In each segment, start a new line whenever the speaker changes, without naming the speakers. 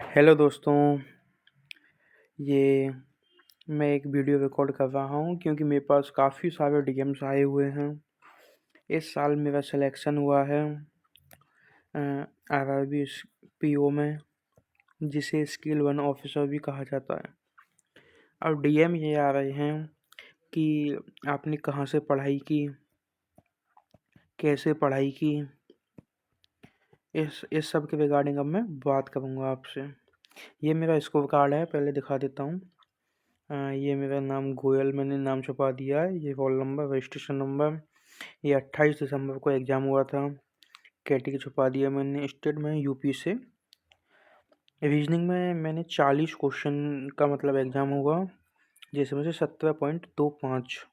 Hello दोस्तों। ये मैं एक वीडियो रिकॉर्ड कर रहा हूँ क्योंकि मेरे पास काफ़ी सारे डीएम्स आए हुए हैं। इस साल मेरा सिलेक्शन हुआ है आरआरबी पीओ में, जिसे स्किल वन ऑफिसर भी कहा जाता है। अब डीएम ये आ रहे हैं कि आपने कहाँ से पढ़ाई की, कैसे पढ़ाई की, इस सब के रिगार्डिंग अब मैं बात करूँगा आपसे। ये मेरा स्कोर कार्ड है, पहले दिखा देता हूँ। ये मेरा नाम गोयल, मैंने नाम छुपा दिया है। ये रोल नंबर, रजिस्ट्रेशन नंबर। ये 28 दिसंबर को एग्ज़ाम हुआ था। कैटेगरी छुपा दिया मैंने। स्टेट में यूपी से। रीजनिंग में मैंने 40 क्वेश्चन का मतलब एग्ज़ाम हुआ, जिसमें से 17.25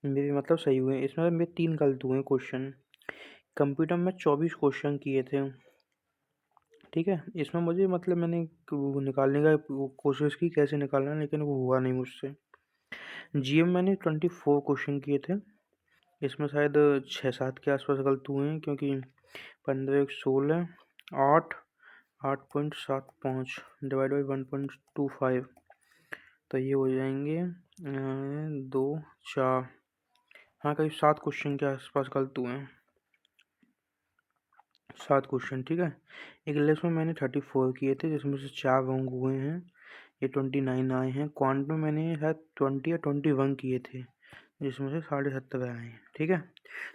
मेरे मतलब सही हुए। इसमें मेरे 3 गलत हुए क्वेश्चन। कंप्यूटर में 24 क्वेश्चन किए थे, ठीक है। इसमें मुझे मतलब मैंने वो निकालने का कोशिश की कैसे निकालना, लेकिन वो हुआ नहीं मुझसे। जीएम मैंने 24 क्वेश्चन किए थे। इसमें शायद 6-7 के आसपास गलत हुए हैं, क्योंकि 15 एक 16, 8.75 डिवाइड बाई 1.25, तो ये हो जाएंगे 2-4। हाँ, करीब 7 क्वेश्चन के आसपास गलत हुए हैं। 7 क्वेश्चन, ठीक है। इंग्लिश में मैंने 34 किए थे, जिसमें से 4 रॉन्ग हुए हैं। ये 29 आए हैं। क्वांट में मैंने शायद 20 या 21 किए थे, जिसमें से 70.5 आए हैं, ठीक है।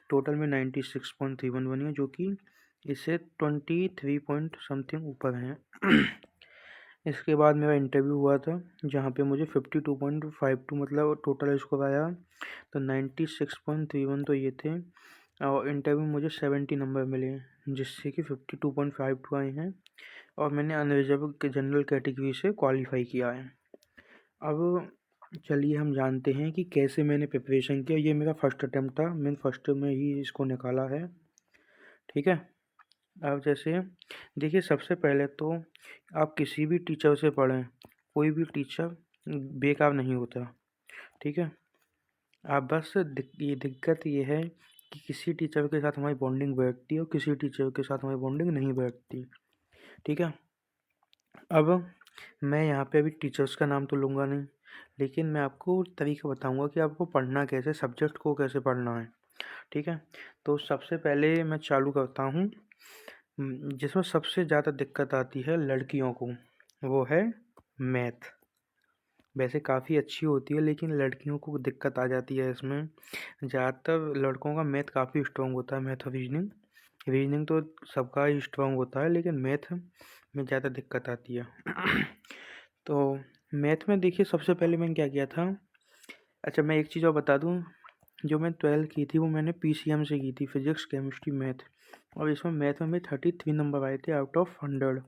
टोटल में 96.31 बनी है, जो कि इससे 23 पॉइंट समथिंग ऊपर हैं। इसके बाद मेरा इंटरव्यू हुआ था, जहाँ पे मुझे 52.52 मतलब टोटल स्कोर आया। तो 96.31 तो ये थे, और इंटरव्यू मुझे 70 नंबर मिले, जिससे कि 52.52 आए हैं। और मैंने अनरिजर्व के जनरल कैटेगरी से क्वालिफाई किया है। अब चलिए हम जानते हैं कि कैसे मैंने प्रिपरेशन किया। ये मेरा फर्स्ट अटेम्प्ट था, मैंने फर्स्ट में ही इसको निकाला है, ठीक है। अब जैसे देखिए, सबसे पहले तो आप किसी भी टीचर से पढ़ें, कोई भी टीचर बेकार नहीं होता, ठीक है। आप बस ये दिक्कत ये है कि किसी टीचर के साथ हमारी बॉन्डिंग बैठती है और किसी टीचर के साथ हमारी बॉन्डिंग नहीं बैठती, ठीक है। अब मैं यहाँ पे अभी टीचर्स का नाम तो लूँगा नहीं, लेकिन मैं आपको तरीका बताऊँगा कि आपको पढ़ना कैसे, सब्जेक्ट को कैसे पढ़ना है, ठीक है। तो सबसे पहले मैं चालू करता हूँ जिसमें सबसे ज़्यादा दिक्कत आती है लड़कियों को, वो है मैथ। वैसे काफ़ी अच्छी होती है, लेकिन लड़कियों को दिक्कत आ जाती है इसमें। ज़्यादातर लड़कों का मैथ काफ़ी स्ट्रॉन्ग होता है, मैथ और रीजनिंग। रीजनिंग तो सबका ही स्ट्रॉन्ग होता है, लेकिन मैथ में ज़्यादा दिक्कत आती है। तो मैथ में देखिए, सबसे पहले मैंने क्या किया था। अच्छा, मैं एक चीज़ और बता दूँ, जो मैं 12th की थी वो मैंने पीसीएम से की थी, फिजिक्स केमिस्ट्री मैथ। और इसमें मैथ में 33 नंबर आए थे आउट ऑफ 100,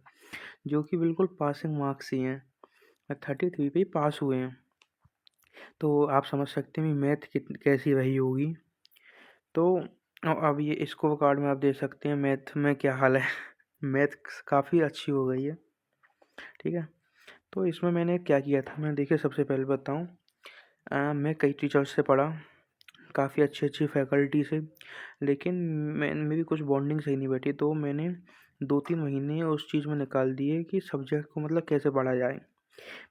जो कि बिल्कुल पासिंग मार्क्स ही हैं। 33 पे ही पास हुए हैं। तो आप समझ सकते हैं मैथ कैसी रही होगी। तो अब ये स्कोर कार्ड में आप देख सकते हैं मैथ में क्या हाल है। मैथ काफ़ी अच्छी हो गई है, ठीक है। तो इसमें मैंने क्या किया था, मैं देखिए सबसे पहले बताऊँ, मैं कई टीचर्स से पढ़ा, काफ़ी अच्छी अच्छी फैकल्टी से, लेकिन मेरी कुछ बॉन्डिंग सही नहीं बैठी। तो मैंने 2-3 महीने उस चीज़ में निकाल दिए कि सब्जेक्ट को मतलब कैसे पढ़ा जाए।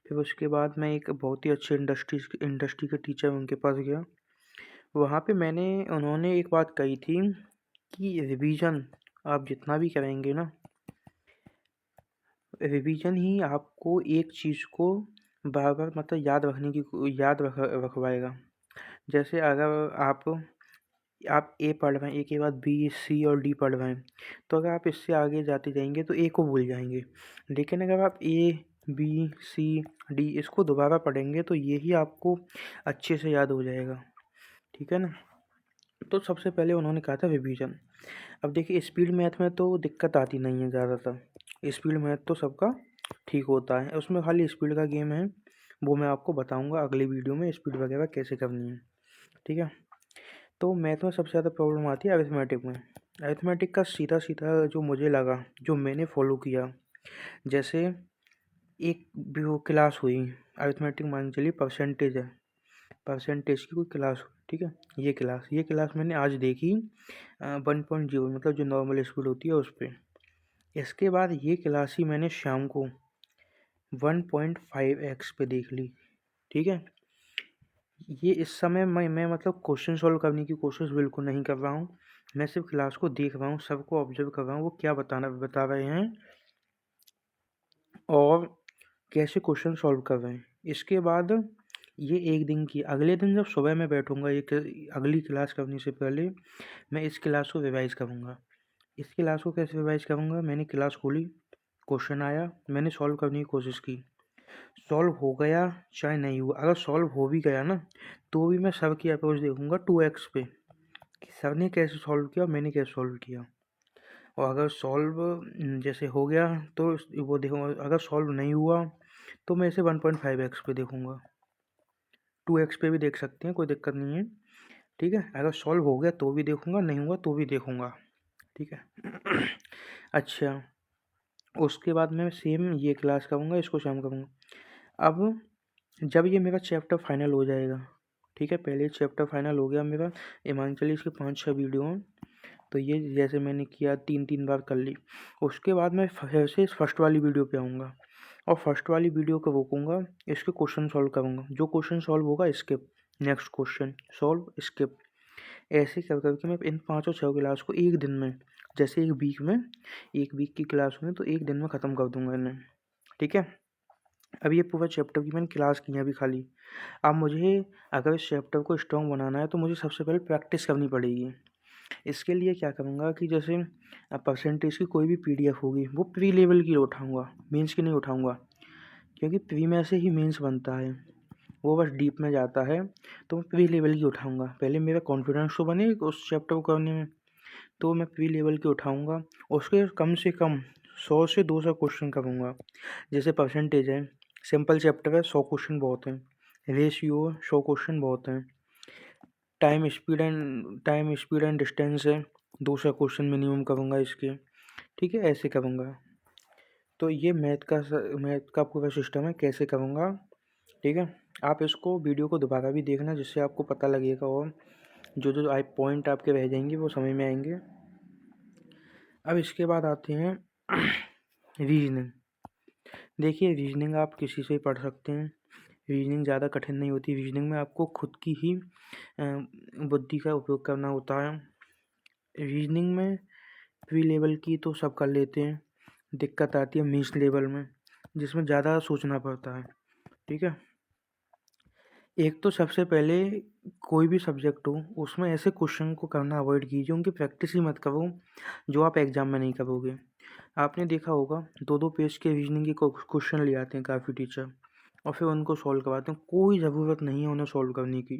फिर उसके बाद मैं एक बहुत ही अच्छे इंडस्ट्री के टीचर उनके पास गया। वहाँ पे उन्होंने एक बात कही थी कि रिवीजन आप जितना भी करेंगे ना, रिवीजन ही आपको एक चीज़ को बार बार मतलब याद रखवाएगा। जैसे अगर आप ए पढ़ रहे हैं, ए के बाद बी, सी और डी पढ़ रहे हैं, तो अगर आप इससे आगे जाते जाएंगे तो ए को भूल जाएंगे। लेकिन अगर आप ए, बी, सी, डी इसको दोबारा पढ़ेंगे तो ये ही आपको अच्छे से याद हो जाएगा, ठीक है ना। तो सबसे पहले उन्होंने कहा था रिवीजन। अब देखिए, स्पीड मैथ में तो दिक्कत आती नहीं है ज़्यादातर। स्पीड मैथ तो सबका ठीक होता है, उसमें खाली स्पीड का गेम है। वो मैं आपको बताऊंगा अगली वीडियो में, स्पीड वगैरह कैसे करनी है, ठीक है। तो मैथ में सबसे ज़्यादा प्रॉब्लम आती है अरिथमेटिक में। अरिथमेटिक का सीधा सीधा जो मुझे लगा, जो मैंने फॉलो किया, जैसे एक भी वो क्लास हुई अरिथमेटिक, मान चलिए परसेंटेज है, परसेंटेज की कोई क्लास हुई, ठीक है। ये क्लास मैंने आज देखी 1.0 मतलब जो नॉर्मल स्पीड होती है उस पर। इसके बाद ये क्लास ही मैंने शाम को 1.5x पे देख ली। ठीक है, ये इस समय मैं मतलब क्वेश्चन सॉल्व करने की कोशिश बिल्कुल नहीं कर रहा हूँ। मैं सिर्फ क्लास को देख रहा हूँ, सबको ऑब्जर्व कर रहा हूँ वो क्या बता रहे हैं और कैसे क्वेश्चन सॉल्व कर रहे हैं। इसके बाद ये एक दिन की, अगले दिन जब सुबह मैं बैठूंगा अगली क्लास करने से पहले मैं इस क्लास को रिवाइज करूँगा। इस क्लास को कैसे रिवाइज करूँगा, मैंने क्लास खोली, क्वेश्चन आया, मैंने सॉल्व करने की कोशिश की, सॉल्व हो गया चाहे नहीं हुआ, अगर सॉल्व हो भी गया ना तो भी मैं सर की अप्रोच देखूंगा 2x पे कि सर ने कैसे सॉल्व किया, मैंने कैसे सॉल्व किया। और अगर सॉल्व जैसे हो गया तो वो देखूंगा, अगर सॉल्व नहीं हुआ तो मैं इसे 1.5x पे देखूंगा। 2x पे भी देख सकते हैं, कोई दिक्कत नहीं है। ठीक है, अगर सॉल्व हो गया तो भी देखूंगा, नहीं हुआ तो भी देखूंगा। ठीक है। अच्छा, उसके बाद मैं सेम ये क्लास करूँगा, इसको शाम करूँगा। अब जब ये मेरा चैप्टर फाइनल हो जाएगा, ठीक है, पहले चैप्टर फाइनल हो गया मेरा, हिमांचली इसके 5-6 वीडियो हैं, तो ये जैसे मैंने किया 3-3 बार कर ली। उसके बाद मैं फिर से फर्स्ट वाली वीडियो पे आऊँगा और फर्स्ट वाली वीडियो को रोकूंगा, इसके क्वेश्चन सॉल्व करूँगा, जो क्वेश्चन सॉल्व होगा skip, next question solve skip, ऐसे कर करके मैं इन 5 और 6 क्लास को एक दिन में, जैसे एक वीक की क्लास में तो एक दिन में ख़त्म कर दूंगा इन्हें। ठीक है, अब ये पूरा चैप्टर की मैंने क्लास की है अभी खाली। अब मुझे अगर इस चैप्टर को स्ट्रॉन्ग बनाना है तो मुझे सबसे पहले प्रैक्टिस करनी पड़ेगी। इसके लिए क्या करूँगा कि जैसे परसेंटेज की कोई भी पीडीएफ होगी वो प्री लेवल की उठाऊँगा, मेंस की नहीं उठाऊँगा, क्योंकि प्री में से ही मेंस बनता है, वो बस डीप में जाता है, तो मैं प्री लेवल की उठाऊँगा। पहले मेरा कॉन्फिडेंस तो बने उस चैप्टर को करने में, तो मैं प्री लेवल की उठाऊँगा। उसके कम से कम 100 से 200 क्वेश्चन करूँगा। जैसे परसेंटेज है, सिंपल चैप्टर है, 100 क्वेश्चन बहुत हैं। रेशियो 100 क्वेश्चन बहुत हैं। टाइम स्पीड एंड डिस्टेंस है, 200 क्वेश्चन मिनिमम करूँगा इसके। ठीक है, ऐसे करूँगा। तो ये मैथ का पूरा सिस्टम है, कैसे करूँगा। ठीक है, आप इसको वीडियो को दोबारा भी देखना, जिससे आपको पता लगेगा और जो जो पॉइंट आपके रह जाएंगे वो समझ में आएंगे। अब इसके बाद आते हैं रीजनिंग। देखिए, रीजनिंग आप किसी से पढ़ सकते हैं, रीजनिंग ज़्यादा कठिन नहीं होती। रीजनिंग में आपको खुद की ही बुद्धि का उपयोग करना होता है। रीजनिंग में प्री लेवल की तो सब कर लेते हैं, दिक्कत आती है मेंस लेवल में, जिसमें ज़्यादा सोचना पड़ता है। ठीक है, एक तो सबसे पहले कोई भी सब्जेक्ट हो उसमें ऐसे क्वेश्चन को करना अवॉइड कीजिए, उनकी प्रैक्टिस ही मत करो जो आप एग्ज़ाम में नहीं करोगे। आपने देखा होगा 2-2 पेज के रीजनिंग के क्वेश्चन ले आते हैं काफ़ी टीचर और फिर उनको सॉल्व करवाते हैं। कोई ज़रूरत नहीं है उन्हें सॉल्व करने की,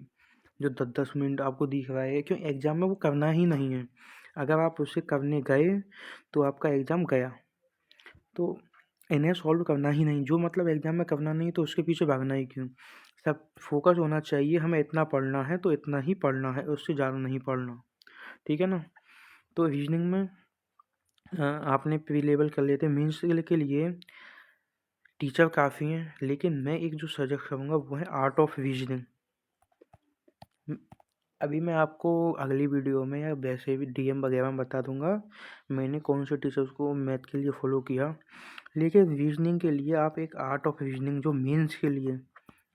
जो 10-10 मिनट आपको दिख रहा है, क्यों एग्ज़ाम में वो करना ही नहीं है। अगर आप उसे करने गए तो आपका एग्ज़ाम गया। तो इन्हें सॉल्व करना ही नहीं, जो मतलब एग्ज़ाम में करना नहीं तो उसके पीछे भागना ही क्यों। सब फोकस होना चाहिए, हमें इतना पढ़ना है तो इतना ही पढ़ना है, उससे ज़्यादा नहीं पढ़ना। ठीक है ना। तो रीजनिंग में आपने प्री लेवल कर लेते, मेंस के लिए टीचर काफ़ी हैं, लेकिन मैं एक जो सजेस्ट करूँगा वो है आर्ट ऑफ रीजनिंग। अभी मैं आपको अगली वीडियो में या वैसे भी डीएम वगैरह में बता दूंगा मैंने कौन से टीचर्स को मैथ के लिए फॉलो किया। लेकिन रीजनिंग के लिए आप एक आर्ट ऑफ रीजनिंग जो मेंस के लिए,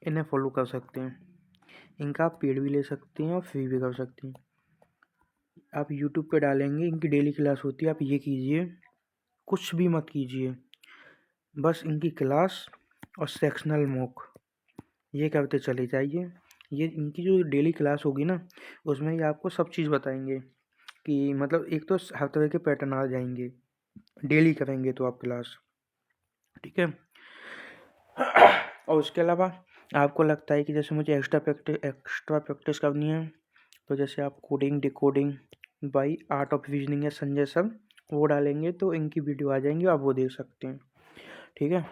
इन्हें फॉलो कर सकते हैं। इनका आप पेड भी ले सकते हैं और फ्री भी कर सकते हैं। आप यूट्यूब पे डालेंगे, इनकी डेली क्लास होती है, आप ये कीजिए, कुछ भी मत कीजिए, बस इनकी क्लास और सेक्शनल मॉक ये करते चले जाइए। ये इनकी जो डेली क्लास होगी ना, उसमें ये आपको सब चीज़ बताएंगे कि मतलब एक तो हर तरह के पैटर्न आ जाएंगे, डेली करेंगे तो आप क्लास। ठीक है, और उसके अलावा आपको लगता है कि जैसे मुझे एक्स्ट्रा प्रैक्टिस करनी है, तो जैसे आप coding decoding by art of reasoning या संजय सर वो डालेंगे तो इनकी वीडियो आ जाएंगी, आप वो देख सकते हैं। ठीक है,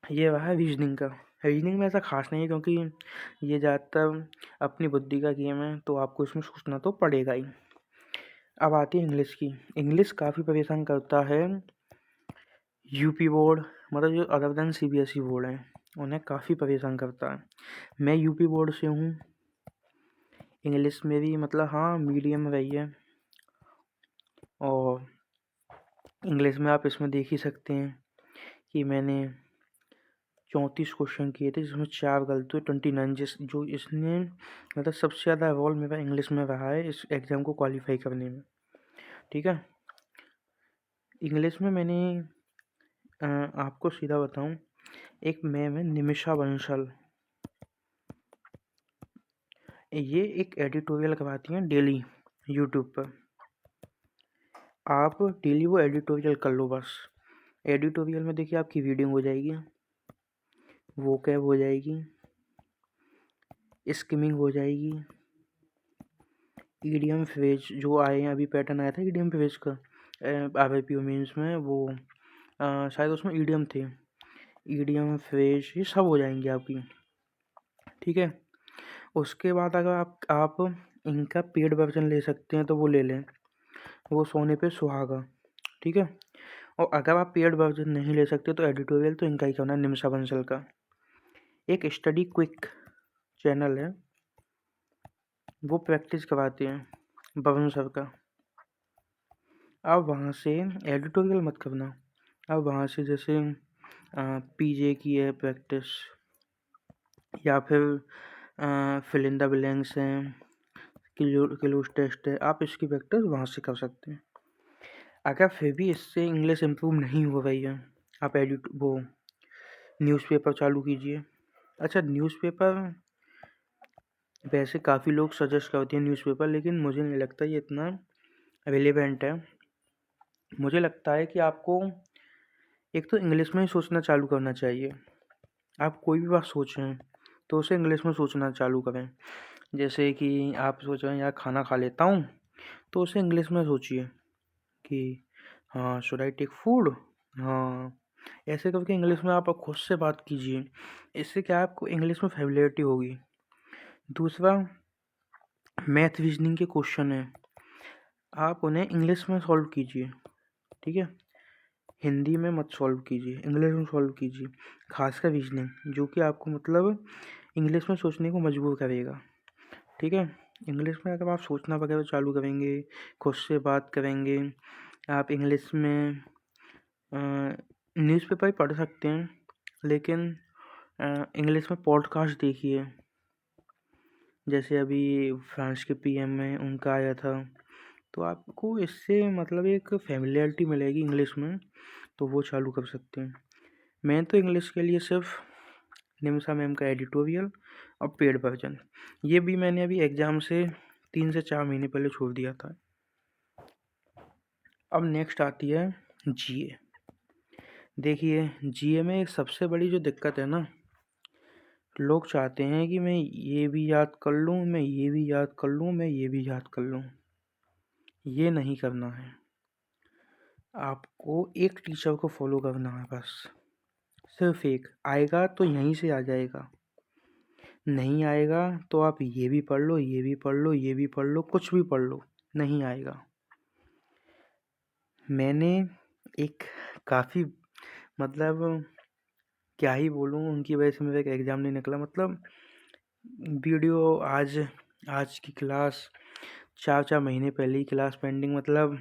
ये रहा रीजनिंग का। रीजनिंग में ऐसा खास नहीं है, क्योंकि ये ज़्यादातर अपनी बुद्धि का गेम है, तो आपको इसमें सोचना तो पड़ेगा ही। अब आती है इंग्लिश की। इंग्लिश काफ़ी परेशान करता है यूपी बोर्ड, मतलब जो अदर देन सीबीएसई बोर्ड है उन्हें काफ़ी परेशान करता है। मैं यूपी बोर्ड से हूँ, इंग्लिश में भी मतलब हाँ मीडियम रही है, और इंग्लिश में आप इसमें देख ही सकते हैं कि मैंने 34 क्वेश्चन किए थे जिसमें 4 गलत हुए, 29। जो इसने मतलब सबसे ज़्यादा रोल मेरा इंग्लिश में रहा है इस एग्ज़ाम को क्वालिफाई करने में। ठीक है, इंग्लिश में मैंने आपको सीधा बताऊं, एक मैम है निमिषा बंसल, ये एक एडिटोरियल करवाती हैं डेली यूट्यूब पर। आप डेली वो एडिटोरियल कर लो बस। एडिटोरियल में देखिए आपकी रीडिंग हो जाएगी, वोकैब हो जाएगी, स्किमिंग हो जाएगी, ईडियम फ्रेज जो आए हैं, अभी पैटर्न आया था ईडियम फ्रेज का RIP मीन्स में, वो शायद उसमें ईडियम थे, ईडियम फ्रेज ये सब हो जाएंगे आपकी। ठीक है, उसके बाद अगर आप इनका पेड वर्जन ले सकते हैं तो वो ले लें, वो सोने पे सुहागा। ठीक है, और अगर आप पेड वर्जन नहीं ले सकते तो एडिटोरियल तो इनका ही करना है, निमिषा बंसल का। एक स्टडी क्विक चैनल है, वो प्रैक्टिस करवाते हैं बबन सर का। आप वहाँ से एडिटोरियल मत करना, आप वहाँ से जैसे PJ की है प्रैक्टिस, या फिर फिल इन द ब्लैंक्स हैं, क्लूज टेस्ट है, आप इसकी प्रैक्टिस वहाँ से कर सकते हैं। अगर फिर भी इससे इंग्लिश इम्प्रूव नहीं हो रही है, आप वो न्यूज़पेपर चालू कीजिए। अच्छा, न्यूज़पेपर वैसे काफ़ी लोग सजेस्ट करते हैं न्यूज़पेपर, लेकिन मुझे नहीं लगता ये इतना रिलेवेंट है। मुझे लगता है कि आपको एक तो इंग्लिश में ही सोचना चालू करना चाहिए। आप कोई भी बात सोचें तो उसे इंग्लिश में सोचना चालू करें। जैसे कि आप सोच रहे हैं यार खाना खा लेता हूँ, तो उसे इंग्लिश में सोचिए कि हाँ शुड आई टेक फूड, हाँ, ऐसे करके इंग्लिश में आप खुद से बात कीजिए। इससे क्या है, आपको इंग्लिश में फेमिलियरिटी होगी। दूसरा, मैथ रीजनिंग के क्वेश्चन है, आप उन्हें इंग्लिश में सॉल्व कीजिए। ठीक है, हिंदी में मत सॉल्व कीजिए, इंग्लिश में सॉल्व कीजिए, खासकर रीजनिंग जो कि आपको मतलब इंग्लिश में सोचने को मजबूर करेगा। ठीक है, इंग्लिश में अगर आप सोचना वगैरह चालू करेंगे, खुद से बात करेंगे, आप इंग्लिश में न्यूज़पेपर ही पढ़ सकते हैं, लेकिन इंग्लिश में पॉडकास्ट देखिए। जैसे अभी फ्रांस के PM में उनका आया था, तो आपको इससे मतलब एक फेमिलियरिटी मिलेगी इंग्लिश में, तो वो चालू कर सकते हैं। मैं तो इंग्लिश के लिए सिर्फ निमिषा मैम का एडिटोरियल और पेड वर्जन, ये भी मैंने अभी एग्ज़ाम से 3 से 4 महीने पहले छोड़ दिया था। अब नेक्स्ट आती है GA। देखिए, GA में एक सबसे बड़ी जो दिक्कत है ना, लोग चाहते हैं कि मैं ये भी याद कर लूँ, मैं ये भी याद कर लूँ, मैं ये भी याद कर लूँ। ये नहीं करना है, आपको एक टीचर को फॉलो करना है बस, सिर्फ एक। आएगा तो यहीं से आ जाएगा, नहीं आएगा तो आप ये भी पढ़ लो, ये भी पढ़ लो, ये भी पढ़ लो, कुछ भी पढ़ लो, नहीं आएगा। मैंने एक काफ़ी मतलब क्या ही बोलूँ, उनकी वजह से मेरा एक एग्ज़ाम नहीं निकला। मतलब वीडियो आज की क्लास 4 महीने पहले ही क्लास पेंडिंग, मतलब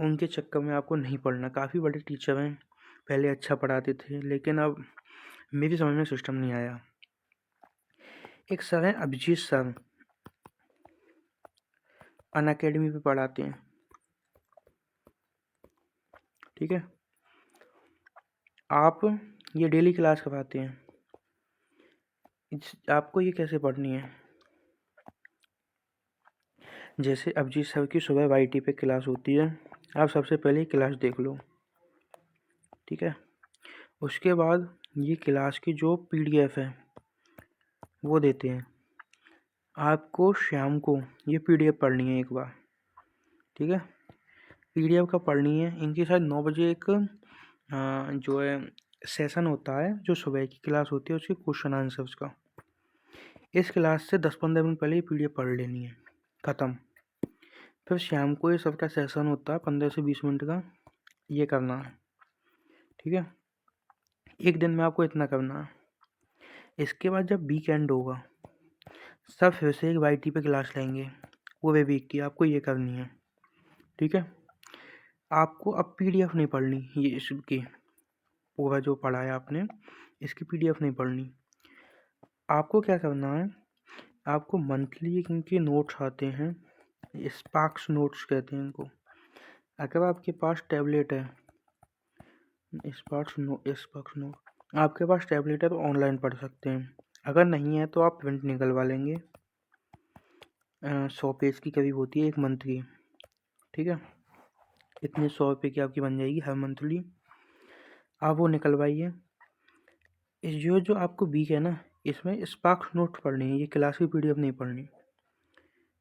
उनके चक्कर में आपको नहीं पढ़ना। काफ़ी बड़े टीचर हैं, पहले अच्छा पढ़ाते थे, लेकिन अब मेरी समझ में सिस्टम नहीं आया। एक सर हैं अभिजीत सर, अनअकैडमी पे पढ़ाते हैं। ठीक है, आप ये डेली क्लास करवाते हैं, आपको ये कैसे पढ़नी है? जैसे अभिजीत सर की सुबह YT पे क्लास होती है, आप सबसे पहले क्लास देख लो। ठीक है, उसके बाद ये क्लास की जो PDF है वो देते हैं, आपको शाम को ये PDF पढ़नी है एक बार। ठीक है, PDF का पढ़नी है। इनकी शायद 9 बजे एक जो है सेशन होता है, जो सुबह की क्लास होती है उसके क्वेश्चन आंसर्स का। इस क्लास से 10-15 मिनट पहले ये PDF पढ़ लेनी है, ख़त्म। फिर शाम को ये सबका सेशन होता है 15 से 20 मिनट का, ये करना है। ठीक है, एक दिन में आपको इतना करना है। इसके बाद जब वीकेंड होगा, सब फिर से एक YT पे क्लास लेंगे, वो वे वीक की आपको ये करनी है। ठीक है, आपको अब PDF नहीं पढ़नी ये इसकी, पूरा जो पढ़ा है आपने, इसकी PDF नहीं पढ़नी। आपको क्या करना है, आपको मंथली इनके नोट्स आते हैं, स्पार्क्स नोट्स कहते हैं इनको। अगर आपके पास टैबलेट है, स्पार्क्स नोट आपके पास टैबलेट है तो ऑनलाइन पढ़ सकते हैं। अगर नहीं है तो आप प्रिंट निकलवा लेंगे। 100 पेज की करीब होती है एक मंथ की, ठीक है। इतने 100 रुपये की आपकी बन जाएगी हर मंथली। आप वो निकलवाइए। जो आपको वीक है ना, इसमें स्पार्क्स नोट्स पढ़नी है, ये क्लास की PDF नहीं पढ़नी।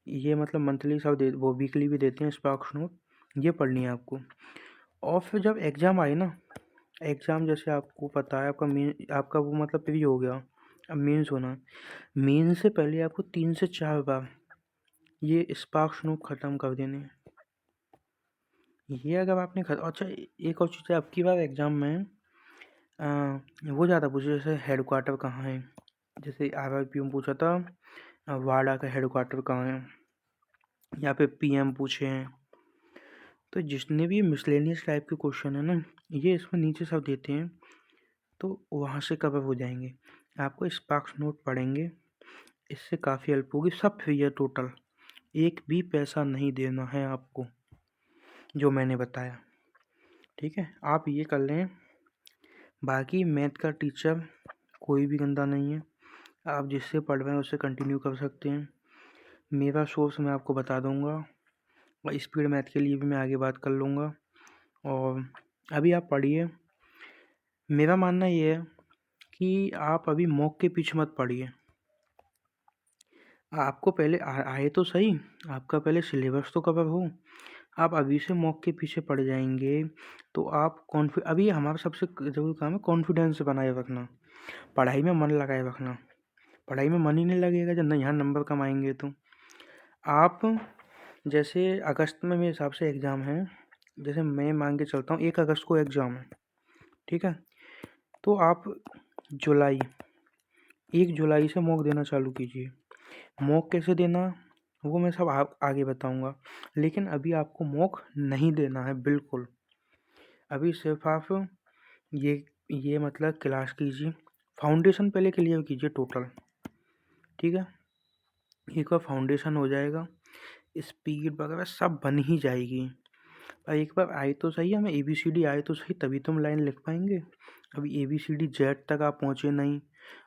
ये मतलब मंथली सब दे, वो वीकली भी देते हैं स्पार्क्स नोट, ये पढ़नी है आपको। और फिर जब एग्ज़ाम आए ना, एग्ज़ाम जैसे आपको पता है आपका वो मतलब प्री हो गया, अब मेंस होना। मेंस से पहले आपको 3 से 4 बार ये स्पार्क्स नोट ख़त्म कर देने हैं। ये अगर आपने अच्छा, एक और चीज़ है, आपकी बार एग्ज़ाम में वो ज़्यादा पूछे, जैसे हेडक्वार्टर कहाँ है, जैसे RRPO में पूछा था वाडा का हेडक्वार्टर कहाँ है, या फिर PM पूछे हैं। तो जितने भी मिसलेनियस टाइप के क्वेश्चन है ना, ये इसमें नीचे सब देते हैं, तो वहाँ से कवर हो जाएंगे। आपको स्पार्क्स नोट पढ़ेंगे, इससे काफ़ी हेल्प होगी। सब फ्री है टोटल, एक भी पैसा नहीं देना है आपको, जो मैंने बताया, ठीक है। आप ये कर लें। बाकी मैथ का टीचर कोई भी गंदा नहीं है, आप जिससे पढ़ रहे हैं उससे कंटिन्यू कर सकते हैं। मेरा सोर्स मैं आपको बता दूंगा, और स्पीड मैथ के लिए भी मैं आगे बात कर लूँगा। और अभी आप पढ़िए। मेरा मानना ये है कि आप अभी मॉक के पीछे मत पढ़िए। आपको पहले आए तो सही, आपका पहले सिलेबस तो कवर हो। आप अभी से मॉक के पीछे पड़ जाएंगे तो आप अभी हमारा सबसे ज़रूरी काम है कॉन्फिडेंस बनाए रखना, पढ़ाई में मन लगाए रखना। पढ़ाई में मन ही नहीं लगेगा जब नहीं यहाँ नंबर कम आएंगे तो। आप जैसे अगस्त में मेरे हिसाब से एग्ज़ाम है, जैसे मैं मान के चलता हूँ 1 अगस्त को एग्ज़ाम है, ठीक है। तो आप 1 जुलाई से मॉक देना चालू कीजिए। मॉक कैसे देना वो मैं सब आगे बताऊंगा, लेकिन अभी आपको मॉक नहीं देना है बिल्कुल। अभी सिर्फ आप ये मतलब क्लास कीजिए, फाउंडेशन पहले क्लियर कीजिए टोटल, ठीक है। एक बार फाउंडेशन हो जाएगा, स्पीड वगैरह सब बन ही जाएगी। और एक बार आए तो सही, हमें ABCD आए तो सही, तभी तो हम लाइन लिख पाएंगे। अभी ABCD Z तक आप पहुँचे नहीं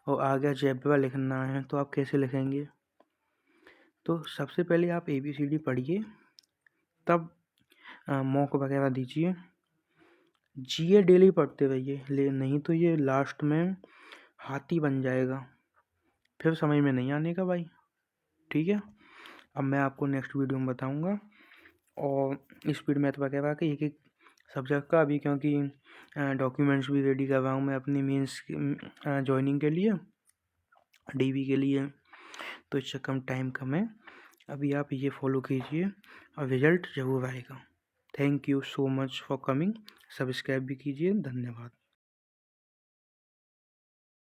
और आ गया जेब्रा लिखना है, तो आप कैसे लिखेंगे। तो सबसे पहले आप ABCD पढ़िए, तब मॉक वगैरह दीजिए। GA डेली पढ़ते रहिए, ले नहीं तो ये लास्ट में हाथी बन जाएगा, फिर समझ में नहीं आने का भाई, ठीक है। अब मैं आपको नेक्स्ट वीडियो में बताऊंगा, और स्पीड मैथ वगैरह के एक सब्जेक्ट का अभी, क्योंकि डॉक्यूमेंट्स भी रेडी कर रहा हूँ मैं अपनी मीन्स ज्वाइनिंग के लिए, DB के लिए, तो इससे कम टाइम कम है। अभी आप ये फॉलो कीजिए और रिजल्ट ज़रूर आएगा। Thank you so much for coming. Subscribe भी कीजिए। धन्यवाद।